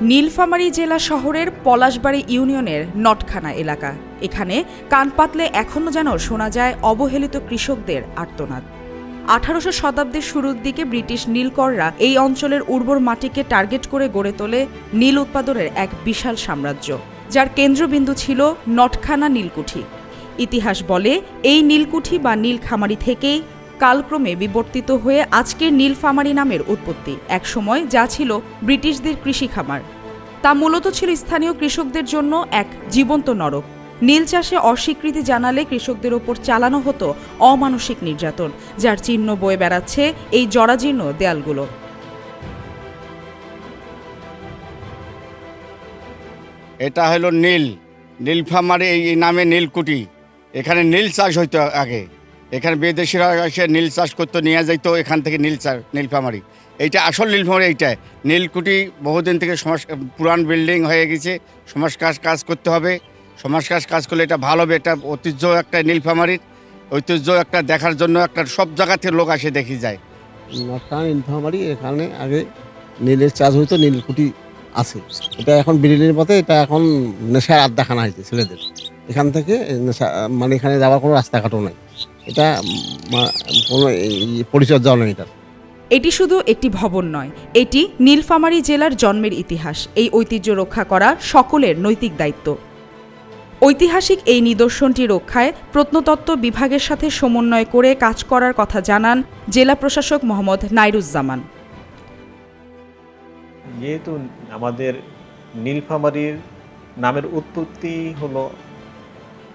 নীলফামারী জেলা শহরের পলাশবাড়ী ইউনিয়নের নটখানা এলাকা। এখানে কান পাতলে এখনও যেন শোনা যায় অবহেলিত কৃষকদের আর্তনাদ। 1800 শতাব্দীর শুরুর দিকে ব্রিটিশ নীলকররা এই অঞ্চলের উর্বর মাটিকে টার্গেট করে গড়ে তোলে নীল উৎপাদনের এক বিশাল সাম্রাজ্য, যার কেন্দ্রবিন্দু ছিল নটখানা নীলকুঠি। ইতিহাস বলে এই নীলকুঠি বা নীলখামারি থেকেই কালক্রমে বিবর্তিত হয়ে আজকের নীলফামারী নামের উৎপত্তি। একসময় যা ছিল ব্রিটিশদের কৃষি খামার, তা মূলত ছিল স্থানীয় কৃষকদের জন্য এক জীবন্ত নরক। নীল চাষে অস্বীকৃতি জানালে কৃষকদের ওপর চালানো হতো অমানসিক নির্যাতন, যার চিহ্ন বয়ে বেড়াচ্ছে এই জরাজীর্ণ দেয়ালগুলো। এটা হলো নীলফামারী এই নামে নীলকুঠি। এখানে নীল চাষ হইতো আগে। এখানে বিদেশিরা এসে নীল চাষ করতে নিয়ে যাইত, এখান থেকে নীলফামারী। এইটা আসল নীলফামারী। এইটা নীলকুঠি বহুদিন থেকে পুরান বিল্ডিং হয়ে গেছে। সমাজকাজ কাজ করতে হবে। সমাজকাজ কাজ করলে এটা ভালো হবে। এটা ঐতিহ্য একটা নীলফামারীর ঐতিহ্য একটা দেখার জন্য একটা সব জায়গা থেকে লোক আসে দেখি যায়। নীলফামারী এখানে আগে নীলের চাষ হইতো, নীলকুঠি আছে। এটা এখন বিল্ডিংয়ের পথে, এটা এখন নেশার আড্ডাখানা হয়েছে ছেলেদের। এখান থেকে নেশা মানে এখানে যাওয়ার কোনো রাস্তাঘাটও নেই। এটা কোনো পরিচর্যাও নেই এটা। এটি শুধু একটি ভবন নয়, এটি নীলফামারী জেলার জন্মের ইতিহাস। এই ঐতিহ্য রক্ষা করা সকলের নৈতিক দায়িত্ব। ঐতিহাসিক এই নিদর্শনটি রক্ষায় প্রত্নতত্ত্ব বিভাগের সাথে সমন্বয় করে কাজ করার কথা জানান জেলা প্রশাসক মোহাম্মদ নাইরুজ্জামান। যেহেতু আমাদের নীলফামারীর নামের উৎপত্তি হলো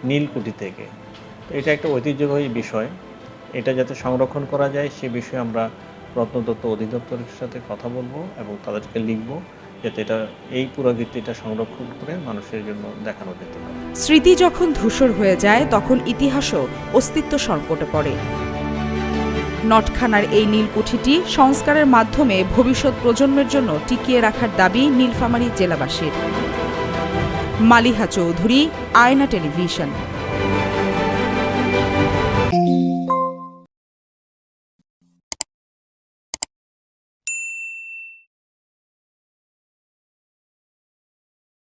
নীলকুঠি থেকে, এটা একটা ঐতিহ্যবাহী বিষয়। এটা যাতে সংরক্ষণ করা যায় সে বিষয়ে আমরা প্রত্নতত্ত্ব অধিদপ্তরের সাথে কথা বলবো এবং তাদেরকে লিখব যাতে এটা এই পুরাকীর্তিটা সংরক্ষণ করে মানুষের জন্য দেখানো যেতে পারে। স্মৃতি যখন ধূসর হয়ে যায় তখন ইতিহাসও অস্তিত্ব সংকটে পড়ে। নটখানার এই নীলকুঠিটি সংস্কারের মাধ্যমে ভবিষ্যৎ প্রজন্মের জন্য টিকিয়ে রাখার দাবি নীলফামারী জেলাবাসীর। মালিহা চৌধুরী, আয়না টেলিভিশন।